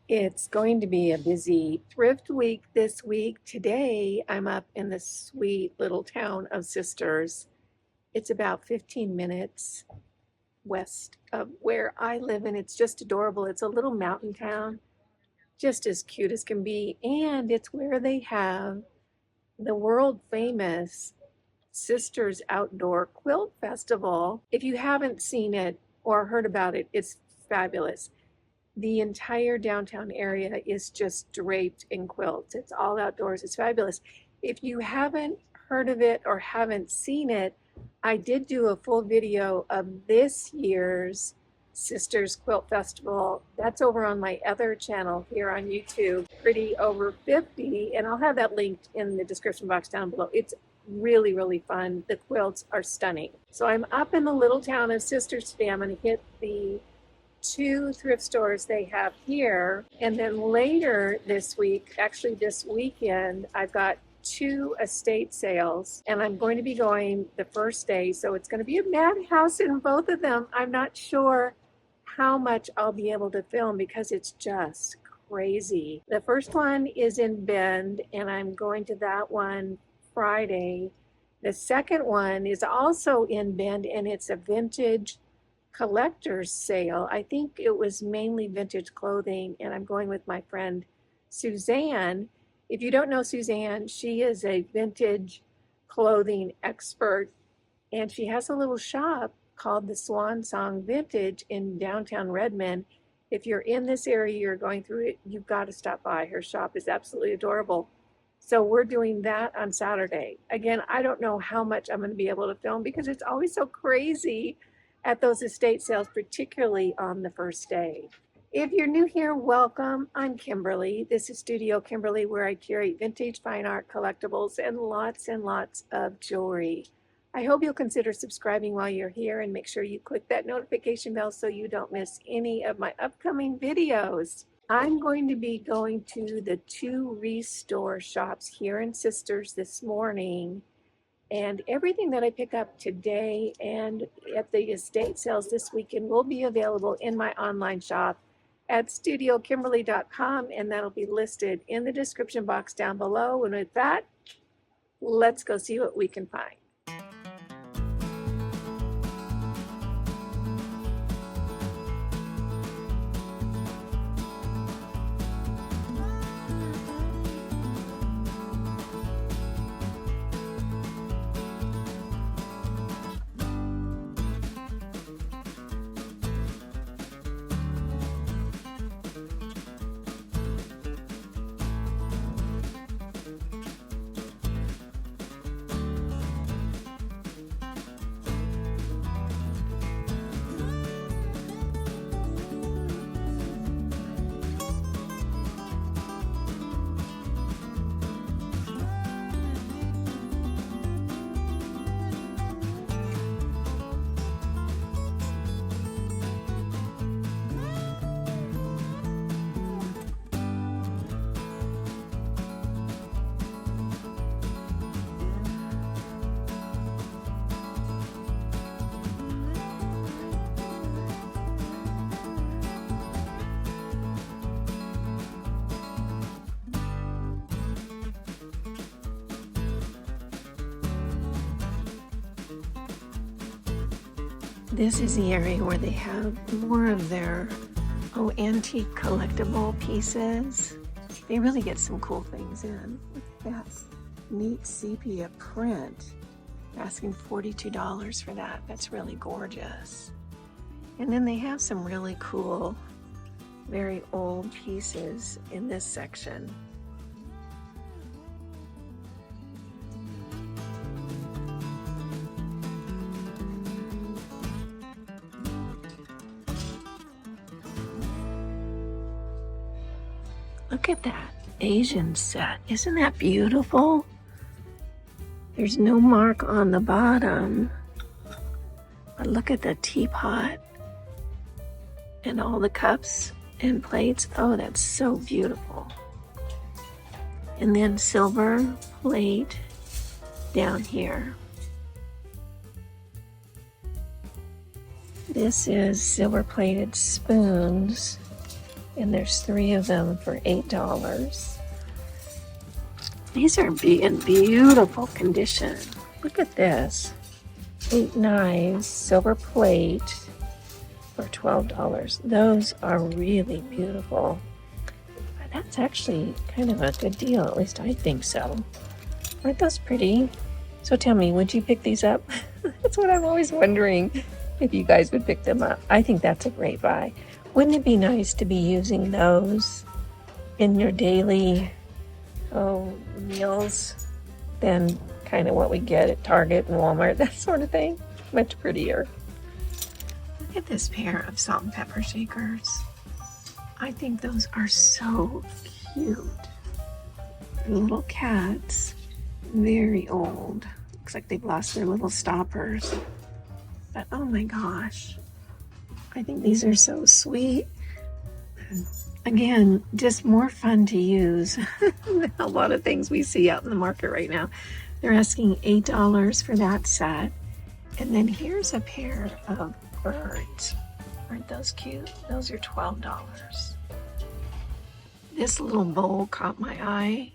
It's going to be a busy thrift week this week. Today, I'm up in the sweet little town of Sisters. It's about 15 minutes west of where I live, and it's just adorable. It's a little mountain town, just as cute as can be, and it's where they have the world famous Sisters Outdoor Quilt Festival. If you haven't seen it or heard about it, it's fabulous. The entire downtown area is just draped in quilts. It's all outdoors. It's fabulous. If you haven't heard of it or haven't seen it, I did do a full video of this year's Sisters Quilt Festival. That's over on my other channel here on YouTube, Pretty Over 50, and I'll have that linked in the description box down below. It's really, really fun. The quilts are stunning. So I'm up in the little town of Sisters today. I'm going to hit the 2 thrift stores they have here, and then later this week, actually this weekend, I've got 2 estate sales, and I'm going to be going the first day, so it's going to be a madhouse in both of them. I'm not sure how much I'll be able to film because it's just crazy. The first one is in Bend, and I'm going to that one Friday. The second one is also in Bend, and it's a vintage collector's sale. I think it was mainly vintage clothing, and I'm going with my friend Suzanne. If you don't know Suzanne, she is a vintage clothing expert, and she has a little shop called the Swan Song Vintage in downtown Redmond. If you're in this area, you're going through it, you've got to stop by. Her shop is absolutely adorable. So we're doing that on Saturday. Again, I don't know how much I'm going to be able to film because it's always so crazy at those estate sales, particularly on the first day. If you're new here, welcome. I'm Kimberly. This is Studio Kimberly, where I curate vintage fine art collectibles and lots of jewelry. I hope you'll consider subscribing while you're here and make sure you click that notification bell so you don't miss any of my upcoming videos. I'm going to be going to the 2 Restore shops here in Sisters this morning. And everything that I pick up today and at the estate sales this weekend will be available in my online shop at studiokimberly.com, and that'll be listed in the description box down below. And with that, let's go see what we can find. This is the area where they have more of their antique collectible pieces. They really get some cool things in. Look at that neat sepia print. They're asking $42 for that. That's really gorgeous. And then they have some really cool, very old pieces in this section. Look at that Asian set. Isn't that beautiful? There's no mark on the bottom. But look at the teapot and all the cups and plates. Oh, that's so beautiful. And then silver plate down here. This is silver plated spoons. And there's 3 of them for $8. These are in beautiful condition. Look at this. 8 knives, silver plate for $12. Those are really beautiful. That's actually kind of a good deal, at least I think so. Aren't those pretty? So tell me, would you pick these up? That's what I'm always wondering, if you guys would pick them up. I think that's a great buy. Wouldn't it be nice to be using those in your daily meals than kind of what we get at Target and Walmart, that sort of thing? Much prettier. Look at this pair of salt and pepper shakers. I think those are so cute. Little cats, very old. Looks like they've lost their little stoppers. But oh my gosh, I think these are so sweet. Again, just more fun to use than a lot of things we see out in the market right now. They're asking $8 for that set. And then here's a pair of birds. Aren't those cute? Those are $12. This little bowl caught my eye.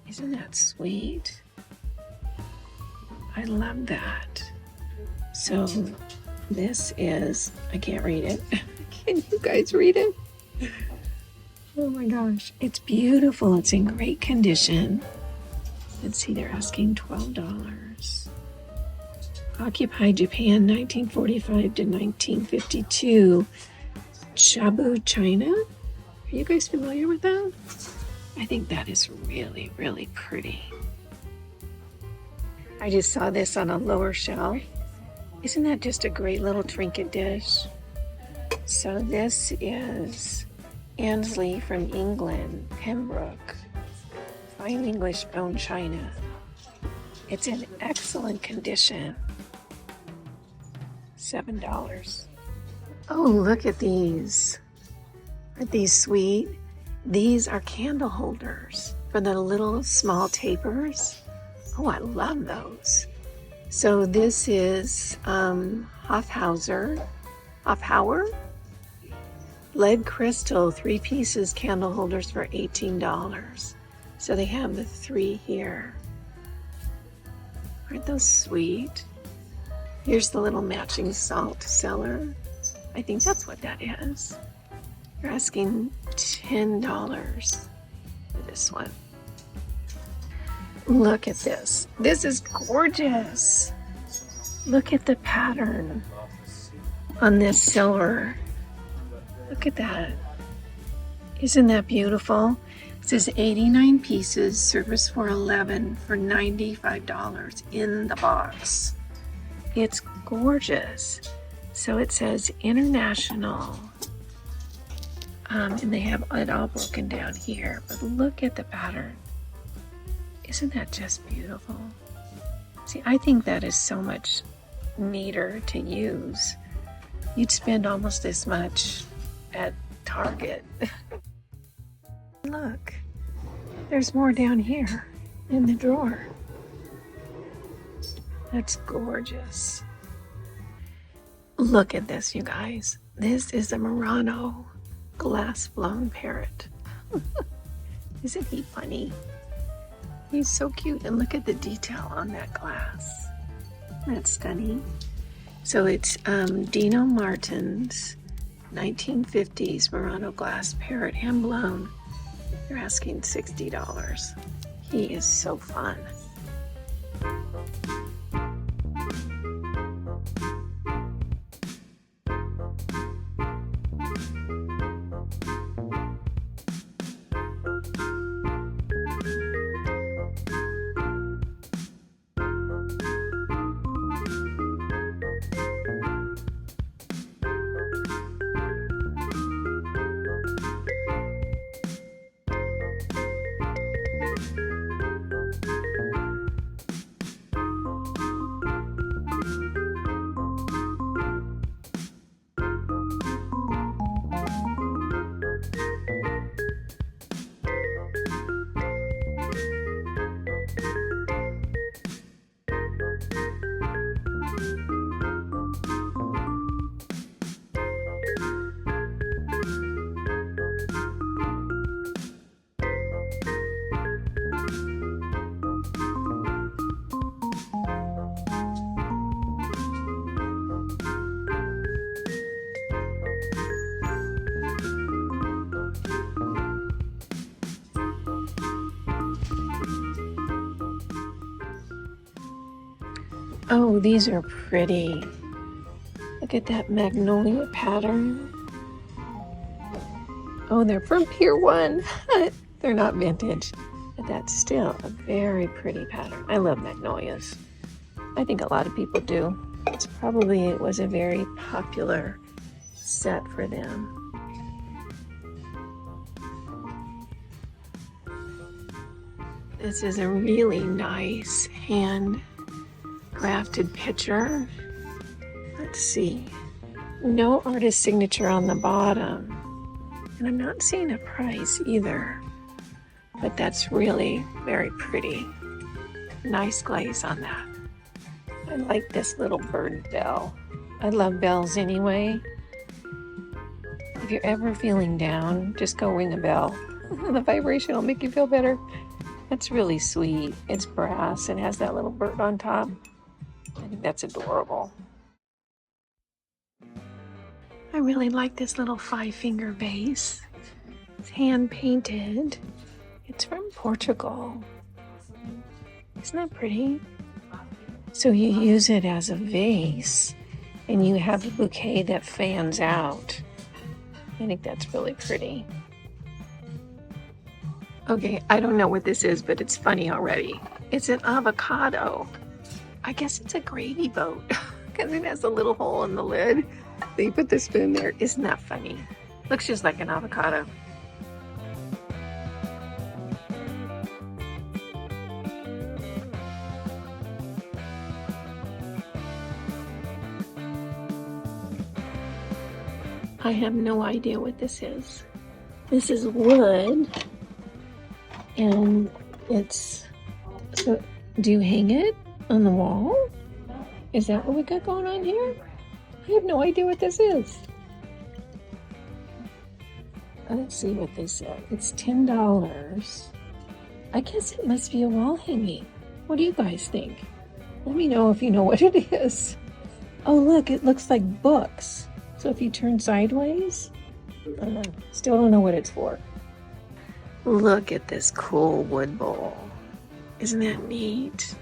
Isn't that sweet? I love that. So this is, I can't read it. Can you guys read it? Oh my gosh, it's beautiful. It's in great condition. Let's see, they're asking $12. Occupy Japan, 1945 to 1952. Shabu, China. Are you guys familiar with that? I think that is really, really pretty. I just saw this on a lower shelf. Isn't that just a great little trinket dish? So this is Ansley from England, Pembroke. Fine English bone china. It's in excellent condition. $7. Oh, look at these. Aren't these sweet? These are candle holders for the little small tapers. Oh, I love those. So this is Hofhauer lead crystal 3 pieces candle holders for $18. So they have the 3 here. Aren't those sweet? Here's the little matching salt cellar. I think that's what that is. You're asking $10 for this one. Look at this. This is gorgeous. Look at the pattern on this silver. Look at that. Isn't that beautiful? It says 89 pieces, service for 11 for $95 in the box. It's gorgeous. So it says international. And they have it all broken down here. But look at the pattern. Isn't that just beautiful? See, I think that is so much neater to use. You'd spend almost this much at Target. Look, there's more down here in the drawer. That's gorgeous. Look at this, you guys. This is a Murano glass blown parrot. Isn't he funny? He's so cute, and look at the detail on that glass. That's stunning. So it's Dino Martin's 1950s Murano glass parrot, hand blown. They're asking $60. He is so fun. Oh, these are pretty. Look at that magnolia pattern. Oh, they're from Pier 1. They're not vintage, but that's still a very pretty pattern. I love magnolias. I think a lot of people do. It was a very popular set for them. This is a really nice hand crafted picture. Let's see. No artist signature on the bottom. And I'm not seeing a price either. But that's really very pretty. Nice glaze on that. I like this little bird bell. I love bells anyway. If you're ever feeling down, just go ring a bell. The vibration will make you feel better. That's really sweet. It's brass and has that little bird on top. I think that's adorable. I really like this little 5-finger vase. It's hand painted. It's from Portugal. Isn't that pretty? So you use it as a vase and you have a bouquet that fans out. I think that's really pretty. Okay, I don't know what this is, but it's funny already. It's an avocado. I guess it's a gravy boat because it has a little hole in the lid. So you put the spoon there. Isn't that funny? Looks just like an avocado. I have no idea what this is. This is wood. And it's, so do you hang it on the wall? Is that what we got going on here? I have no idea what this is. Let's see what they said. It's $10. I guess it must be a wall hanging. What do you guys think? Let me know if you know what it is. Oh look, it looks like books. So if you turn sideways, still don't know what it's for. Look at this cool wood bowl. Isn't that neat?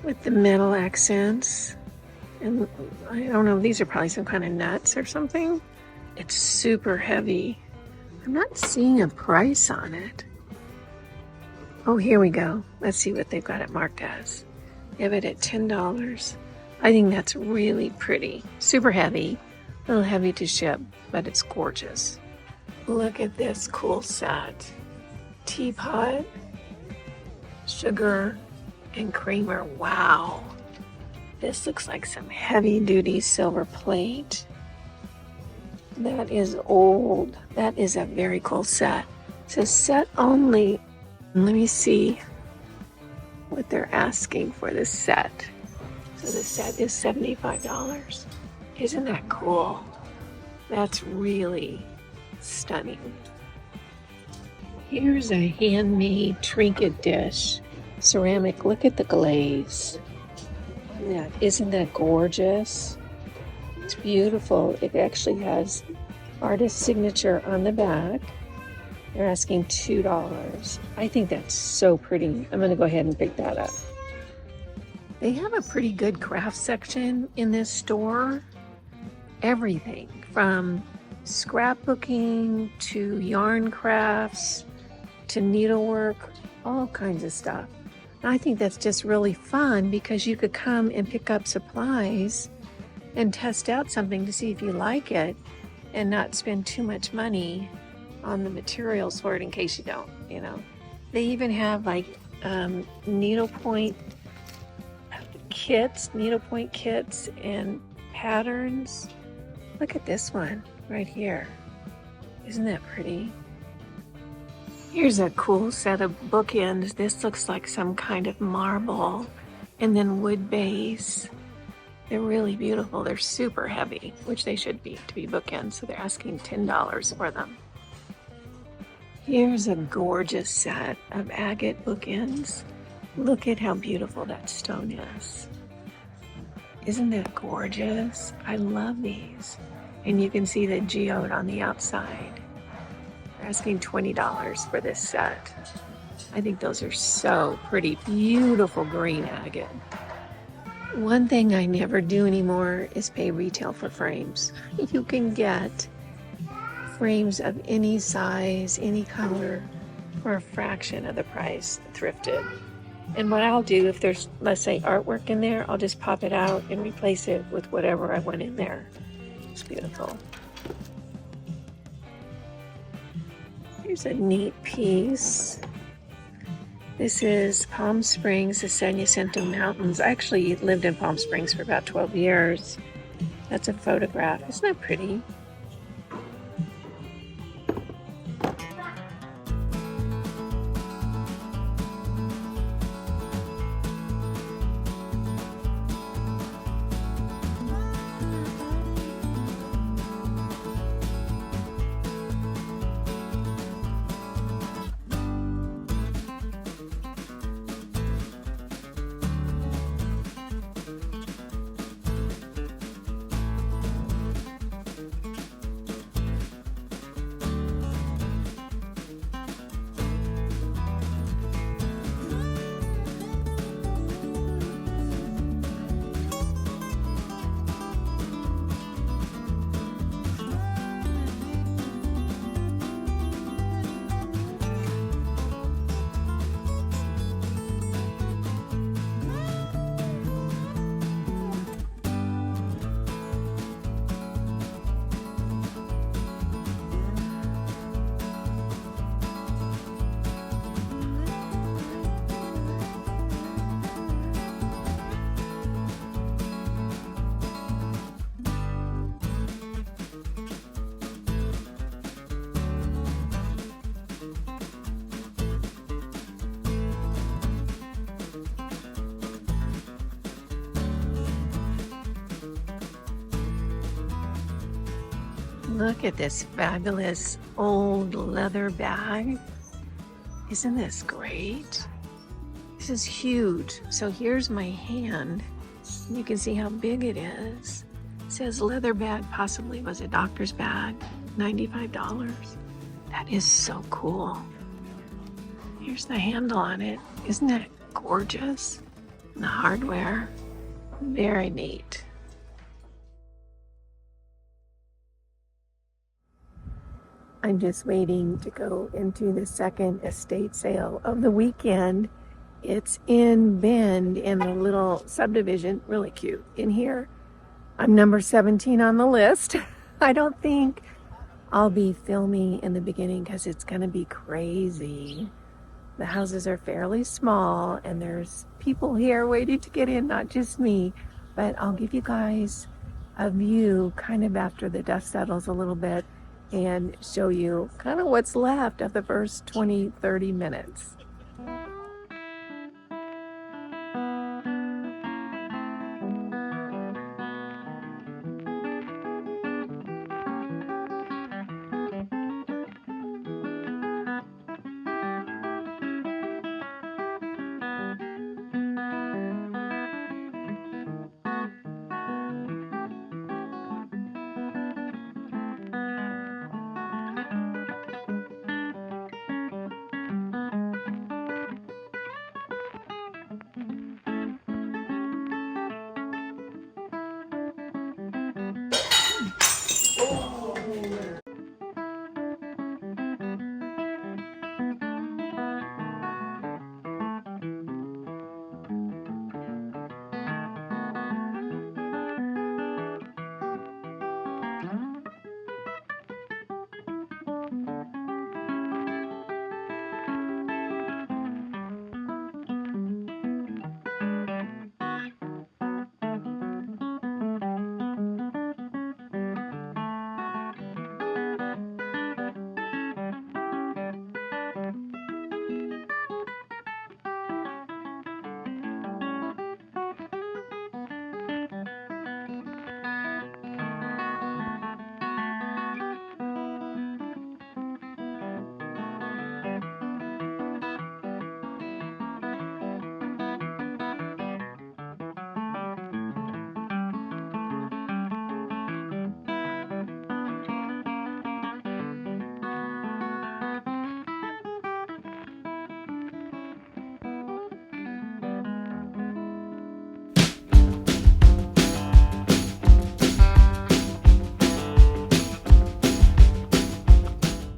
With the metal accents. And I don't know, these are probably some kind of nuts or something. It's super heavy. I'm not seeing a price on it. Oh, here we go. Let's see what they've got it marked as. They have it at $10. I think that's really pretty. Super heavy. A little heavy to ship, but it's gorgeous. Look at this cool set. Teapot, sugar, and creamer. Wow. This looks like some heavy-duty silver plate. That is old. That is a very cool set. It says set only. Let me see what they're asking for this set. So the set is $75. Isn't that cool? That's really stunning. Here's a handmade trinket dish. Ceramic, look at the glaze. Yeah, isn't that gorgeous? It's beautiful. It actually has artist signature on the back. They're asking $2. I think that's so pretty. I'm gonna go ahead and pick that up. They have a pretty good craft section in this store. Everything from scrapbooking to yarn crafts to needlework, all kinds of stuff. I think that's just really fun because you could come and pick up supplies and test out something to see if you like it and not spend too much money on the materials for it in case you don't, you know. They even have like needlepoint kits and patterns. Look at this one right here. Isn't that pretty? Here's a cool set of bookends. This looks like some kind of marble and then wood base. They're really beautiful. They're super heavy, which they should be to be bookends. So they're asking $10 for them. Here's a gorgeous set of agate bookends. Look at how beautiful that stone is. Isn't that gorgeous? I love these. And you can see the geode on the outside. They're asking $20 for this set. I think those are so pretty. Beautiful green agate. One thing I never do anymore is pay retail for frames. You can get frames of any size, any color, for a fraction of the price thrifted. And what I'll do, if there's, let's say, artwork in there, I'll just pop it out and replace it with whatever I want in there. It's beautiful. Here's a neat piece. This is Palm Springs, the San Jacinto Mountains. I actually lived in Palm Springs for about 12 years. That's a photograph. Isn't that pretty? Look at this fabulous old leather bag. Isn't this great? This is huge. So here's my hand. You can see how big it is. It says leather bag, possibly was a doctor's bag, $95. That is so cool. Here's the handle on it. Isn't that gorgeous? And the hardware, very neat. I'm just waiting to go into the second estate sale of the weekend. It's in Bend in the little subdivision, really cute in here. I'm number 17 on the list. I don't think I'll be filming in the beginning because it's gonna be crazy. The houses are fairly small and there's people here waiting to get in, not just me, but I'll give you guys a view kind of after the dust settles a little bit and show you kind of what's left of the first 20-30 minutes.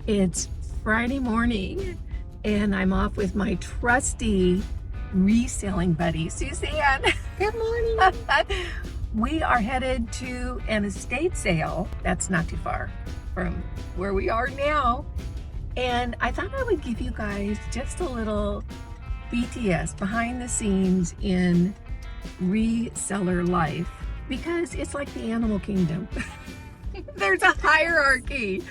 It's Friday morning and I'm off with my trusty reselling buddy, Suzanne. Good morning. We are headed to an estate sale that's not too far from where we are now. And I thought I would give you guys just a little BTS, behind the scenes in reseller life, because it's like the animal kingdom. There's a hierarchy.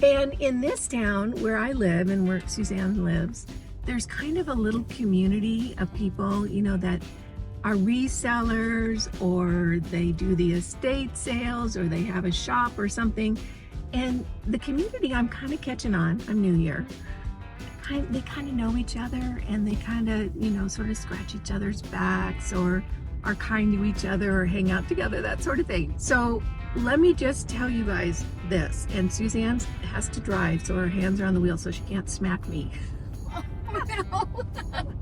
And in this town where I live and where Suzanne lives, there's kind of a little community of people, you know, that are resellers, or they do the estate sales, or they have a shop or something. And the community I'm kind of catching on, I'm new here, they kind of know each other, and they kind of, you know, sort of scratch each other's backs, or are kind to each other, or hang out together, that sort of thing. So let me just tell you guys this, and Suzanne has to drive, so her hands are on the wheel, so she can't smack me. Oh, no.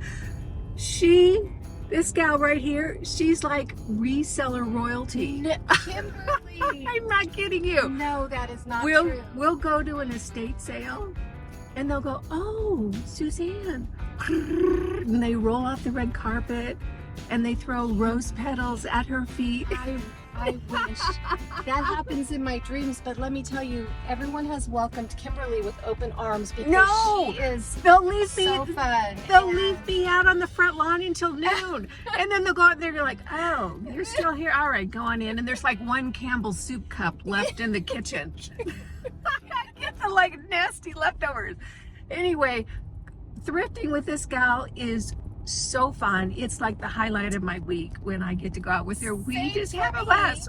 This gal right here, she's like reseller royalty. Kimberly. I'm not kidding you. No, that is not true. We'll go to an estate sale, and they'll go, "Oh, Suzanne," and they roll off the red carpet, and they throw rose petals at her feet. I wish that happens in my dreams, but let me tell you, everyone has welcomed Kimberly with open arms because she is They'll leave so fun. They'll leave me out on the front lawn until noon, and then they'll go out there. They're like, "Oh, you're still here? All right, go on in." And there's like one Campbell's soup cup left in the kitchen. I get the like nasty leftovers. Anyway, thrifting with this gal is so fun. It's like the highlight of my week when I get to go out with her. We just have a blast.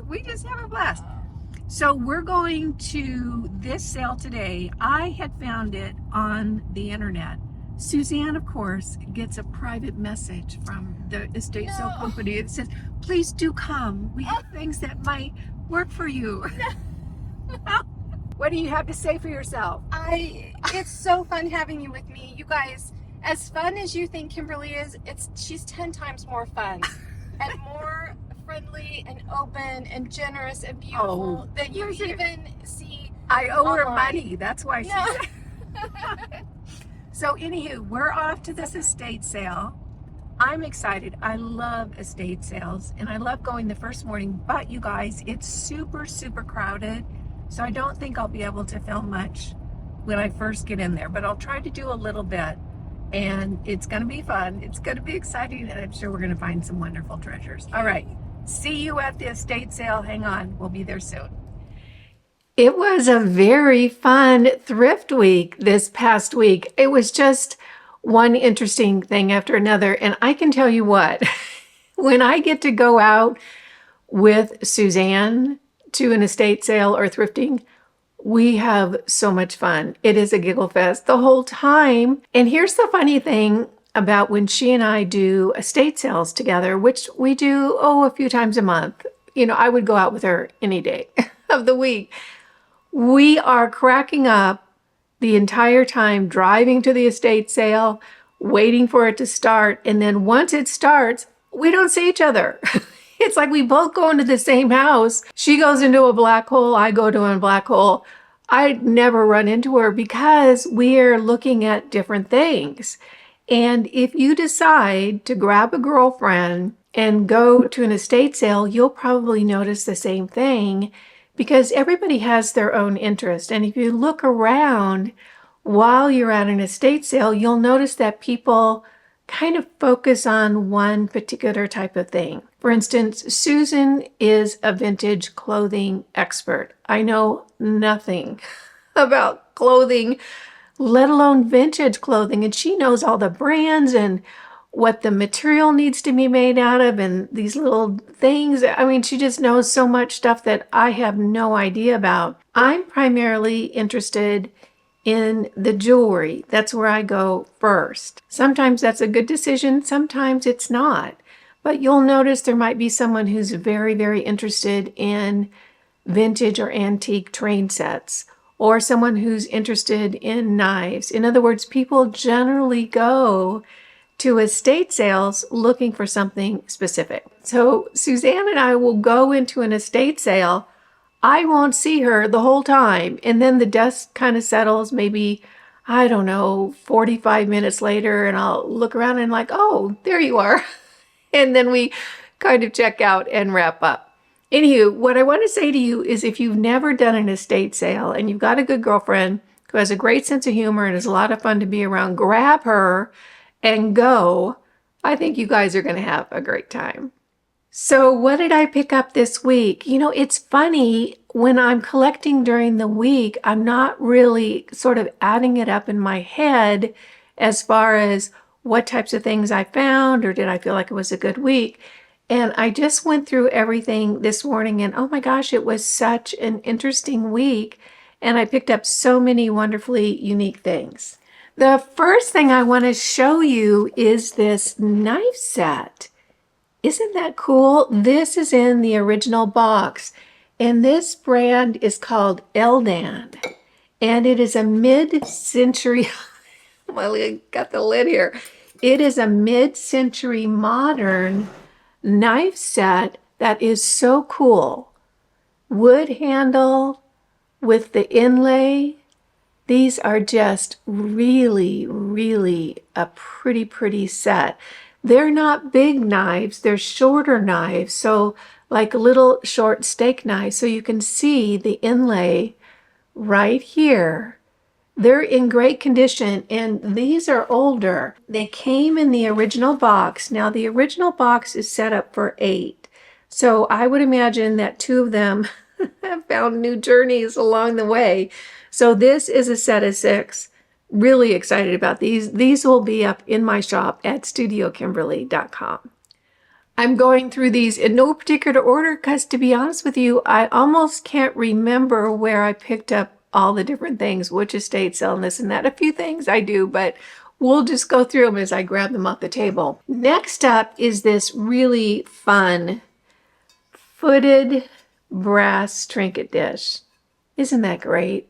So we're going to this sale today. I had found it on the internet. Suzanne, of course, gets a private message from the estate sale company. It says, "Please do come. We have things that might work for you." What do you have to say for yourself? It's so fun having you with me. You guys, as fun as you think Kimberly is, she's 10 times more fun and more friendly and open and generous and beautiful than you even see. I owe her online. money. That's why she's. So anywho, we're off to this estate sale. I'm excited. I love estate sales, and I love going the first morning, but you guys, it's super, super crowded. So I don't think I'll be able to film much when I first get in there, but I'll try to do a little bit. And it's going to be fun. It's going to be exciting, and I'm sure we're going to find some wonderful treasures. All right. See you at the estate sale. Hang on. We'll be there soon. It was a very fun thrift week this past week. It was just one interesting thing after another. And I can tell you what, when I get to go out with Suzanne to an estate sale or thrifting, we have so much fun. It is a giggle fest the whole time. And here's the funny thing about when she and I do estate sales together, which we do, a few times a month. You know, I would go out with her any day of the week. We are cracking up the entire time driving to the estate sale, waiting for it to start. And then once it starts, we don't see each other. It's like we both go into the same house. She goes into a black hole. I go to a black hole. I never run into her because we're looking at different things. And if you decide to grab a girlfriend and go to an estate sale, you'll probably notice the same thing because everybody has their own interest. And if you look around while you're at an estate sale, you'll notice that people kind of focus on one particular type of thing. For instance, Susan is a vintage clothing expert. I know nothing about clothing, let alone vintage clothing, and she knows all the brands and what the material needs to be made out of and these little things. I mean, she just knows so much stuff that I have no idea about. I'm primarily interested in the jewelry. That's where I go first. Sometimes that's a good decision, sometimes it's not. But you'll notice there might be someone who's very, very interested in vintage or antique train sets, or someone who's interested in knives. In other words, people generally go to estate sales looking for something specific. So Suzanne and I will go into an estate sale I won't see her the whole time. And then the dust kind of settles, maybe, I don't know, 45 minutes later, and I'll look around and like, oh, there you are. And then we kind of check out and wrap up. Anywho, what I want to say to you is if you've never done an estate sale and you've got a good girlfriend who has a great sense of humor and is a lot of fun to be around, grab her and go. I think you guys are going to have a great time. So what did I pick up this week? You know, it's funny when I'm collecting during the week, I'm not really sort of adding it up in my head as far as what types of things I found or did I feel like it was a good week. And I just went through everything this morning and oh my gosh, it was such an interesting week. And I picked up so many wonderfully unique things. The first thing I want to show you is this knife set. Isn't that cool? This is in the original box, and this brand is called Eldan, and it is a mid-century, well, I got the lid here. It is a mid-century modern knife set that is so cool. Wood handle with the inlay. These are just really, really a pretty set. They're not big knives, they're shorter knives, so like little short steak knives. So you can see the inlay right here. They're in great condition, and these are older. They came in the original box. Now the original box is set up for 8. So I would imagine that 2 of them have found new journeys along the way. So this is a set of 6. Really excited about these. These will be up in my shop at studiokimberly.com. I'm going through these in no particular order because, to be honest with you, I almost can't remember where I picked up all the different things, which estate sale and this and that. A few things I do, but we'll just go through them as I grab them off the table. Next up is this really fun footed brass trinket dish. Isn't that great?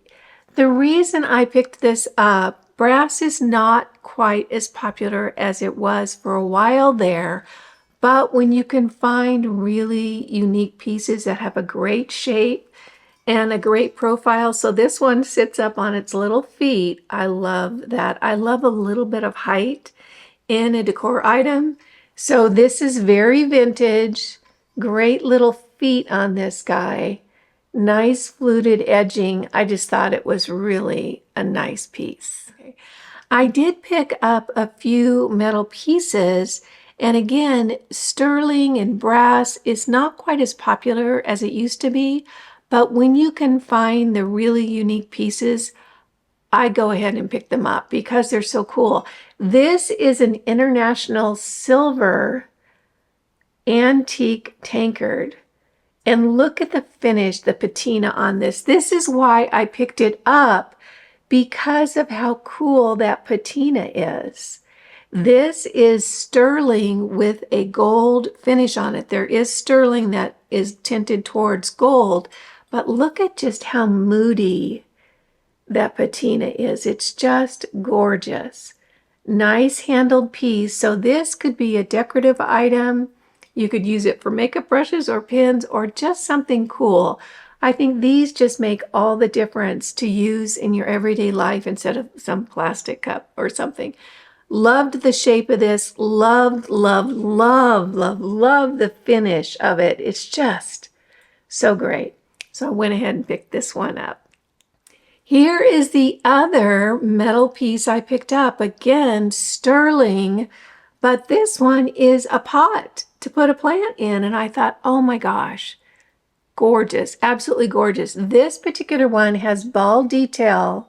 The reason I picked this up, brass is not quite as popular as it was for a while there, but when you can find really unique pieces that have a great shape and a great profile, so this one sits up on its little feet. I love that. I love a little bit of height in a decor item. So this is very vintage, great little feet on this guy. Nice fluted edging. I just thought it was really a nice piece. Okay. I did pick up a few metal pieces, and again, sterling and brass is not quite as popular as it used to be, but when you can find the really unique pieces, I go ahead and pick them up because they're so cool. This is an international silver antique tankard. And look at the finish, the patina on this. This is why I picked it up, because of how cool that patina is. This is sterling with a gold finish on it. There is sterling that is tinted towards gold, but look at just how moody that patina is. It's just gorgeous. Nice handled piece. So this could be a decorative item. You could use it for makeup brushes or pins or just something cool. I think these just make all the difference to use in your everyday life instead of some plastic cup or something. Loved the shape of this. Loved the finish of it. It's just so great. So I went ahead and picked this one up. Here is the other metal piece I picked up. Again, sterling, but this one is a pot to put a plant in. And I thought, oh my gosh, gorgeous, absolutely gorgeous. This particular one has ball detail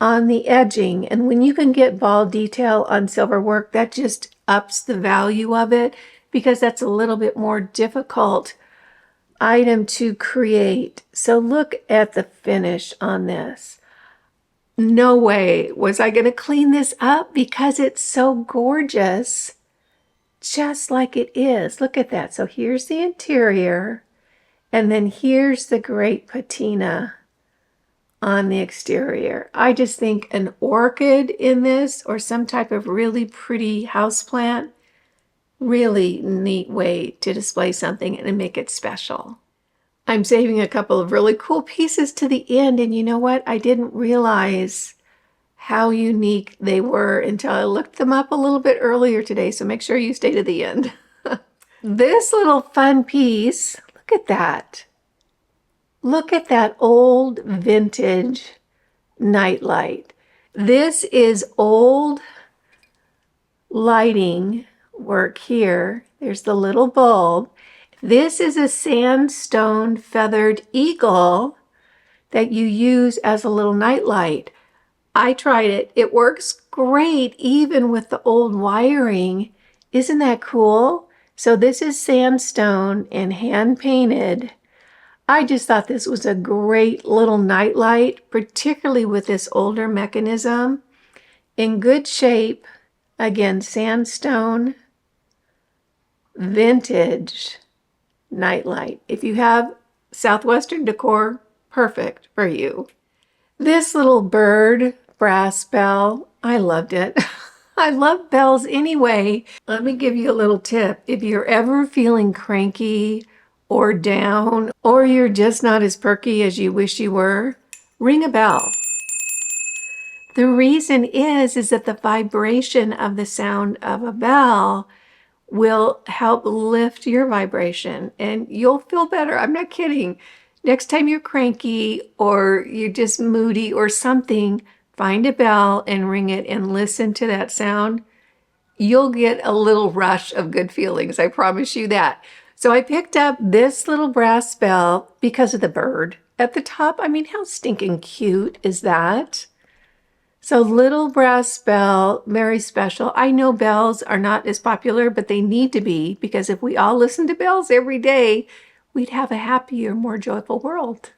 on the edging. And when you can get ball detail on silver work, that just ups the value of it because that's a little bit more difficult item to create. So look at the finish on this. No way was I going to clean this up because it's so gorgeous. Just like it is. Look at that. So here's the interior, and then here's the great patina on the exterior. I just think an orchid in this or some type of really pretty houseplant, really neat way to display something and make it special. I'm saving a couple of really cool pieces to the end, and you know what? I didn't realize how unique they were until I looked them up a little bit earlier today, so make sure you stay to the end. This little fun piece, look at that. Look at that old vintage nightlight. This is old lighting work here. There's the little bulb. This is a sandstone feathered eagle that you use as a little nightlight. I tried it. It works great even with the old wiring. Isn't that cool? So this is sandstone and hand painted. I just thought this was a great little nightlight, particularly with this older mechanism. In good shape. Again, sandstone, vintage nightlight. If you have Southwestern decor, perfect for you. This little bird brass bell, I loved it. I love bells anyway. Let me give you a little tip. If you're ever feeling cranky or down, or you're just not as perky as you wish you were, ring a bell. The reason is that the vibration of the sound of a bell will help lift your vibration and you'll feel better. I'm not kidding. Next time you're cranky or you're just moody or something, find a bell and ring it and listen to that sound. You'll get a little rush of good feelings. I promise you that. So I picked up this little brass bell because of the bird at the top. I mean, how stinking cute is that? So little brass bell, very special. I know bells are not as popular, but they need to be, because if we all listen to bells every day, we'd have a happier, more joyful world.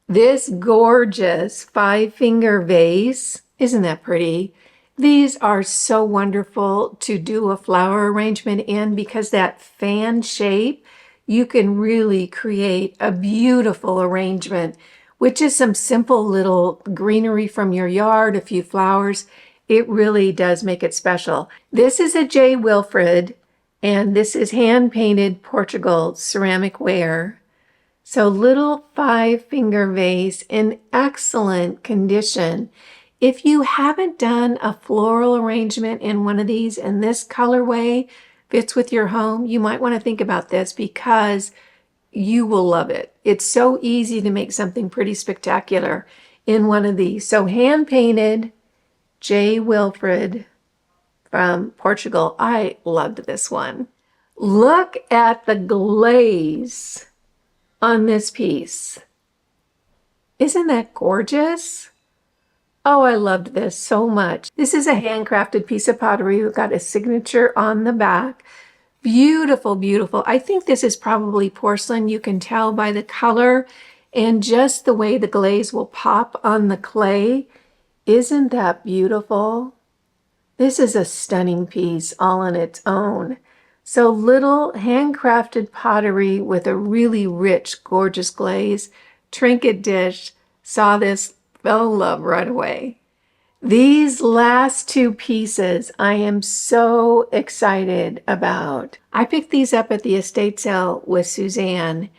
This gorgeous 5-finger vase, isn't that pretty? These are so wonderful to do a flower arrangement in because that fan shape, you can really create a beautiful arrangement with just some simple little greenery from your yard, a few flowers. It really does make it special. This is a J. Wilfred, and this is hand-painted Portugal ceramic ware. So little 5-finger vase in excellent condition. If you haven't done a floral arrangement in one of these and this colorway fits with your home, you might want to think about this because you will love it. It's so easy to make something pretty spectacular in one of these. So hand painted, J. Wilfred from Portugal. I loved this one. Look at the glaze on this piece. Isn't that gorgeous? Oh, I loved this so much. This is a handcrafted piece of pottery. We've got a signature on the back. Beautiful, beautiful. I think this is probably porcelain. You can tell by the color and just the way the glaze will pop on the clay. Isn't that beautiful? This is a stunning piece all on its own. So little handcrafted pottery with a really rich, gorgeous glaze. Trinket dish. Saw this, fell in love right away. These last two pieces I am so excited about. I picked these up at the estate sale with Suzanne,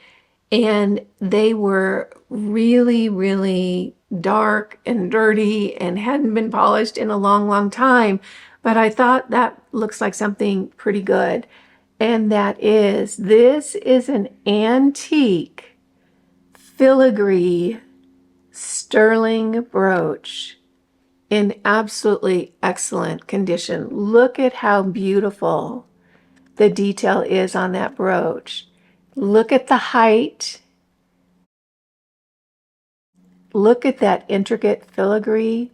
and they were really, really dark and dirty and hadn't been polished in a long, long time. But I thought that looks like something pretty good. And this is an antique filigree sterling brooch in absolutely excellent condition. Look at how beautiful the detail is on that brooch. Look at the height. Look at that intricate filigree.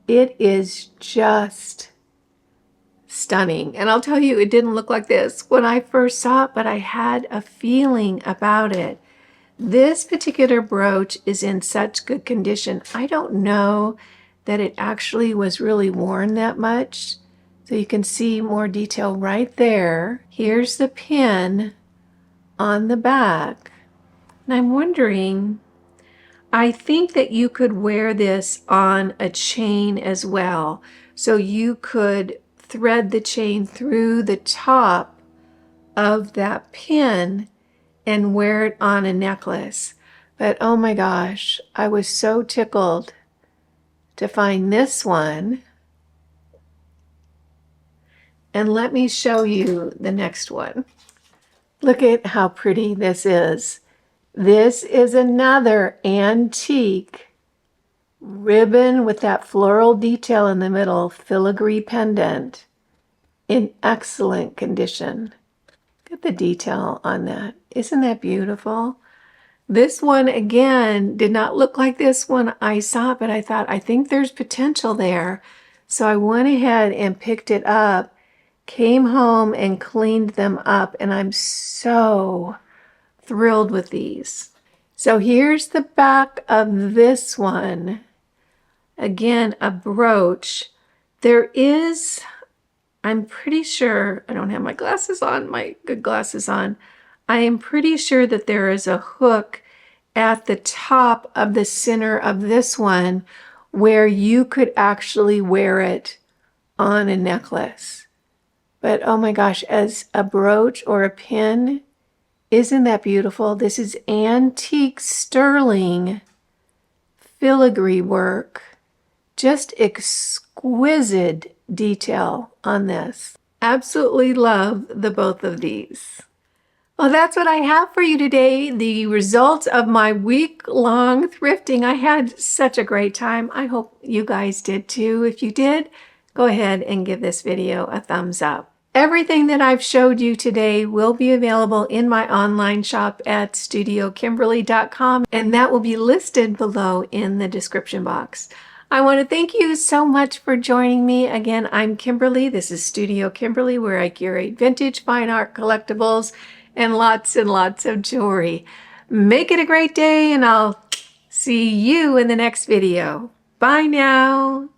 It is just stunning. And I'll tell you, it didn't look like this when I first saw it, but I had a feeling about it. This particular brooch is in such good condition. I don't know that it actually was really worn that much. So you can see more detail right there. Here's the pin on the back. And I'm wondering, I think that you could wear this on a chain as well. So you could thread the chain through the top of that pin and wear it on a necklace. But oh my gosh, I was so tickled to find this one. And let me show you the next one. Look at how pretty this is. This is another antique ribbon with that floral detail in the middle, filigree pendant in excellent condition. Look at the detail on that. Isn't that beautiful? This one, again, did not look like this one I saw, but I thought, I think there's potential there. So I went ahead and picked it up, came home and cleaned them up, and I'm so thrilled with these. So here's the back of this one. Again, a brooch. There is, I'm pretty sure, I don't have my glasses on, my good glasses on. I am pretty sure that there is a hook at the top of the center of this one where you could actually wear it on a necklace. But oh my gosh, as a brooch or a pin, isn't that beautiful? This is antique sterling filigree work. Just exquisite detail on this. Absolutely love the both of these. Well, that's what I have for you today. The results of my week-long thrifting. I had such a great time. I hope you guys did too. If you did, go ahead and give this video a thumbs up. Everything that I've showed you today will be available in my online shop at studiokimberly.com, and that will be listed below in the description box. I want to thank you so much for joining me. Again, I'm Kimberly. This is Studio Kimberly, where I curate vintage fine art collectibles and lots of jewelry. Make it a great day, and I'll see you in the next video. Bye now.